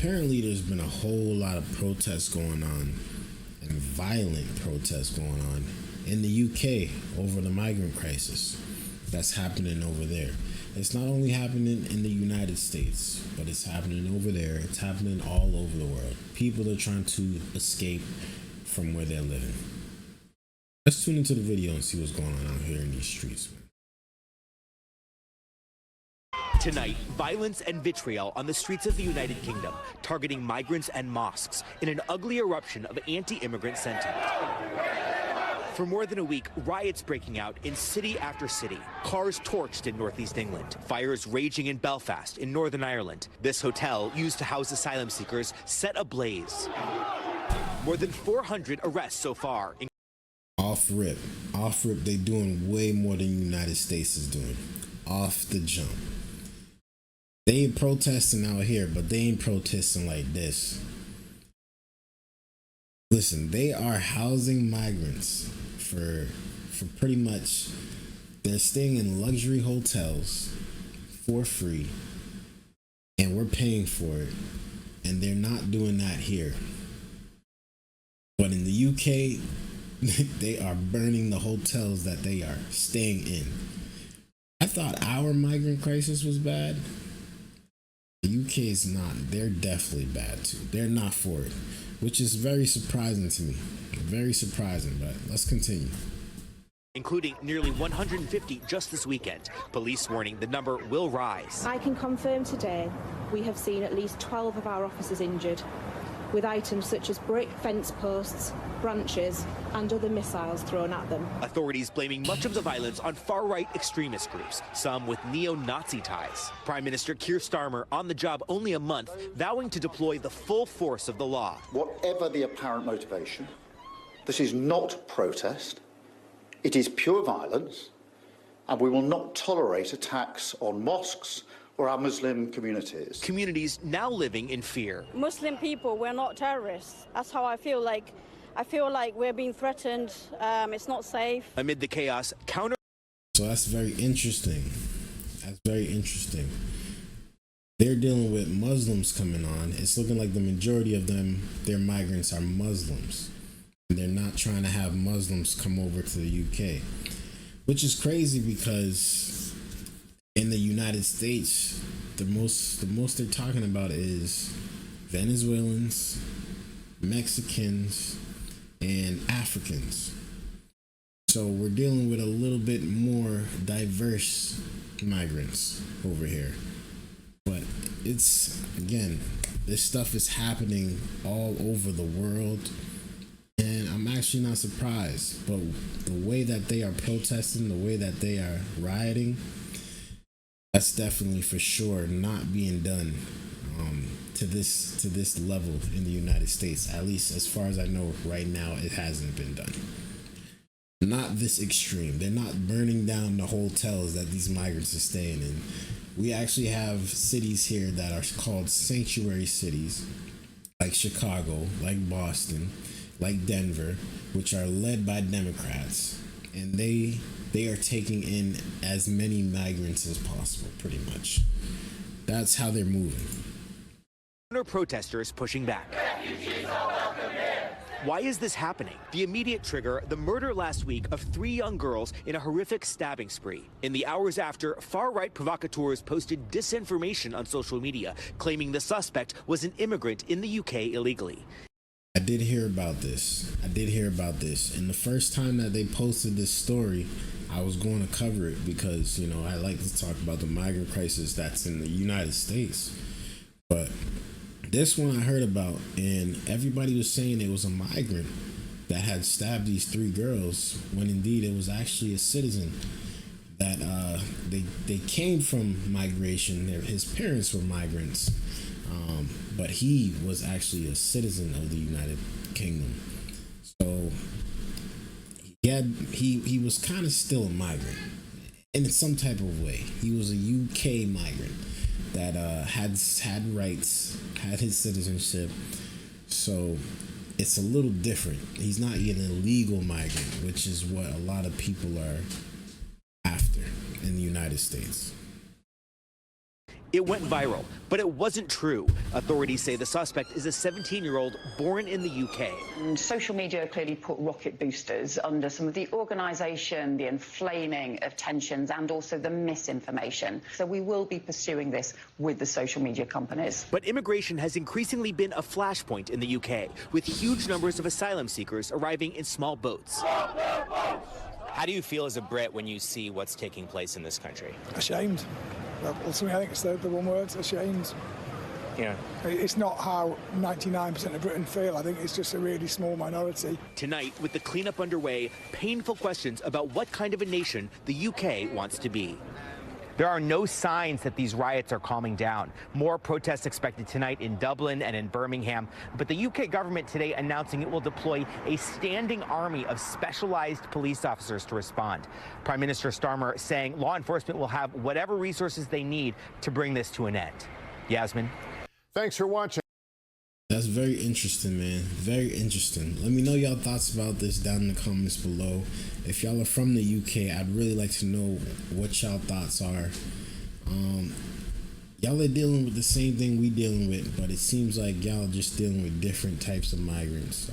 apparently there's been a whole lot of protests going on, and violent protests going on in the UK over the migrant crisis that's happening over there. It's not only happening in the United States, but it's happening over there. It's happening all over the world. People are trying to escape from where they're living. Let's tune into the video and see what's going on out here in these streets, man. Tonight, violence and vitriol on the streets of the United Kingdom, targeting migrants and mosques in an ugly eruption of anti-immigrant sentiment. For more than a week, riots breaking out in city after city, cars torched in northeast England, fires raging in Belfast in Northern Ireland. This hotel, used to house asylum seekers, set ablaze. More than 400 arrests so far. Off rip, they doing way more than the United States is doing. Off the jump. They ain't protesting out here, but they ain't protesting like this. Listen, they are housing migrants for pretty much, they're staying in luxury hotels for free, and we're paying for it, and they're not doing that here. But in the UK, they are burning the hotels that they are staying in. I thought our migrant crisis was bad. The UK is not. They're definitely bad too. They're not for it, which is very surprising to me. Very surprising, but let's continue. Including nearly 150 just this weekend. Police warning the number will rise. I can confirm today we have seen at least 12 of our officers injured, with items such as brick fence posts, branches and other missiles thrown at them. Authorities blaming much of the violence on far-right extremist groups, some with neo-Nazi ties. Prime Minister Keir Starmer on the job only a month, vowing to deploy the full force of the law. Whatever the apparent motivation, this is not protest, it is pure violence, and we will not tolerate attacks on mosques or our Muslim communities. Communities now living in fear. Muslim people, we're not terrorists. That's how I feel like. I feel like we're being threatened. It's not safe. Amid the chaos, So that's very interesting. That's very interesting. They're dealing with Muslims coming on. It's looking like the majority of them, their migrants, are Muslims. And they're not trying to have Muslims come over to the UK, which is crazy because in the United States, the most they're talking about is Venezuelans, Mexicans, and Africans. So we're dealing with a little bit more diverse migrants over here. But it's, again, this stuff is happening all over the world. And I'm actually not surprised. But the way that they are protesting, the way that they are rioting, that's definitely for sure not being done to this level in the United States. At least as far as I know right now, it hasn't been done. Not this extreme. They're not burning down the hotels that these migrants are staying in. We actually have cities here that are called sanctuary cities, like Chicago, like Boston, like Denver, which are led by Democrats, and they are taking in as many migrants as possible, pretty much. That's how they're moving. Protesters pushing back. Why is this happening? The immediate trigger, the murder last week of 3 young girls in a horrific stabbing spree. In the hours after, far-right provocateurs posted disinformation on social media, claiming the suspect was an immigrant in the UK illegally. I did hear about this. And the first time that they posted this story, I was going to cover it because, you know, I like to talk about the migrant crisis that's in the United States. But this one I heard about, and everybody was saying it was a migrant that had stabbed these 3 girls, when indeed it was actually a citizen that they came from migration. His parents were migrants, but he was actually a citizen of the United Kingdom. So he was kind of still a migrant in some type of way. He was a UK migrant that had rights, had his citizenship. So it's a little different. He's not an illegal migrant, which is what a lot of people are after in the United States. It went viral, but it wasn't true. Authorities say the suspect is a 17-year-old born in the UK. And social media clearly put rocket boosters under some of the organisation, the inflaming of tensions and also the misinformation. So we will be pursuing this with the social media companies. But immigration has increasingly been a flashpoint in the UK, with huge numbers of asylum seekers arriving in small boats. How do you feel as a Brit when you see what's taking place in this country? Ashamed. Ultimately, I think it's the one word, ashamed. Yeah. It's not how 99% of Britain feel. I think it's just a really small minority. Tonight, with the cleanup underway, painful questions about what kind of a nation the UK wants to be. There are no signs that these riots are calming down. More protests expected tonight in Dublin and in Birmingham. But the UK government today announcing it will deploy a standing army of specialized police officers to respond. Prime Minister Starmer saying law enforcement will have whatever resources they need to bring this to an end. Yasmin. Thanks for watching. That's very interesting, man. Very interesting. Let me know y'all thoughts about this down in the comments below. If y'all are from the UK, I'd really like to know what y'all thoughts are. Y'all are dealing with the same thing we dealing with, but it seems like y'all are just dealing with different types of migrants.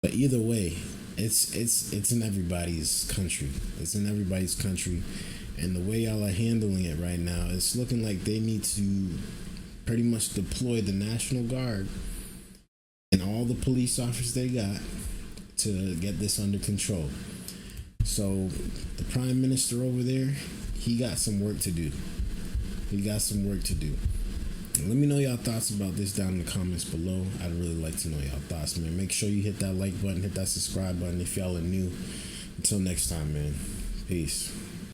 But either way, it's in everybody's country. It's in everybody's country, and the way y'all are handling it right now, it's looking like they need to pretty much deploy the National Guard and all the police officers they got to get this under control. So the Prime Minister over there, he got some work to do. He got some work to do. And let me know y'all thoughts about this down in the comments below. I'd really like to know y'all thoughts, man. Make sure you hit that like button, hit that subscribe button if y'all are new. Until next time, man. Peace.